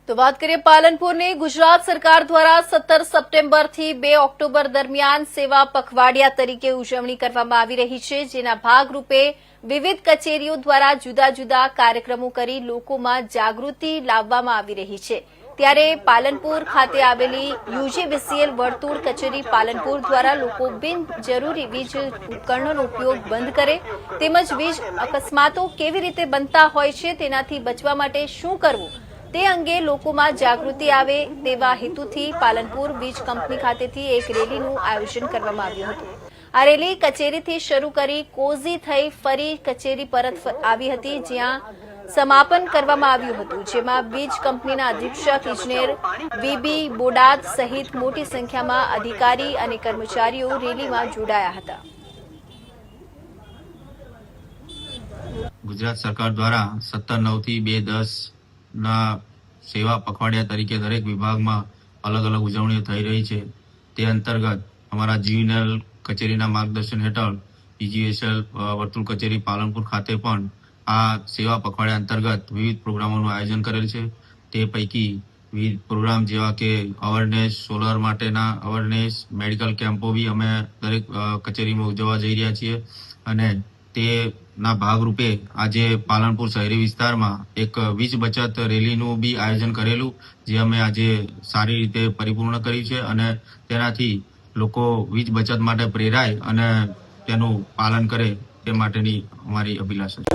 તો વાત કરીએ પાલનપુરની ગુજરાત સરકાર દ્વારા 17 સપ્ટેમ્બરથી 2 ઓક્ટોબર દરમિયાન સેવા પખવાડિયા તરીકે ઉજવણી કરવામાં આવી રહી છે, જેના ભાગરૂપે વિવિધ કચેરીઓ દ્વારા જુદા જુદા કાર્યક્રમો કરી લોકોમાં જાગૃતિ લાવવામાં આવી રહી છે। ત્યારે પાલનપુર ખાતે આવેલી યુજીવીસીએલ વર્તુળ કચેરી પાલનપુર દ્વારા લોકો બિનજરૂરી વીજ ઉપકરણોનો ઉપયોગ બંધ કરે તેમજ વીજ અકસ્માતો કેવી રીતે બનતા હોય છે તેનાથી બચવા માટે શું કરવું તે અંગે લોકોમાં જાગૃતિ આવે તેવા હેતુથી પાલનપુર વીજ કંપની ખાતેથી એક રેલીનું આયોજન કરવામાં આવ્યું હતું। આ રેલી કચેરીથી શરૂ કરી કોઝી થઈ ફરી કચેરી પરત આવી હતી, જ્યાં સમાપન કરવામાં આવ્યું હતું, જેમાં વીજ કંપનીના અધિક્ષક ઇજનેર વીબી બોડાદ સહિત મોટી સંખ્યામાં અધિકારી અને કર્મચારીઓ રેલીમાં જોડાયા હતા। ગુજરાત સરકાર દ્વારા 17/9 થી 2/10 ના સેવા પખવાડિયા તરીકે દરેક વિભાગમાં અલગ અલગ ઉજવણીઓ થઈ રહી છે। તે અંતર્ગત અમારા જીવીએલ કચેરીના માર્ગદર્શન હેઠળ યુજીવીસીએલ વર્તુળ કચેરી પાલનપુર ખાતે પણ આ સેવા પખવાડિયા અંતર્ગત વિવિધ પ્રોગ્રામોનું આયોજન કરેલ છે। તે પૈકી વિવિધ પ્રોગ્રામ જેવા કે અવેરનેસ, સોલર માટેના અવેરનેસ, મેડિકલ કેમ્પો બી અમે દરેક કચેરીમાં ઉજવવા જઈ રહ્યા છીએ અને તેના ભાગરૂપે આજે પાલનપુર શહેરી વિસ્તારમાં એક વીજ બચત રેલીનું બી આયોજન કરેલું, જે અમે આજે સારી રીતે પરિપૂર્ણ કર્યું છે અને તેનાથી લોકો વીજ બચત માટે પ્રેરાય અને તેનું પાલન કરે તે માટેની અમારી અભિલાષા છે।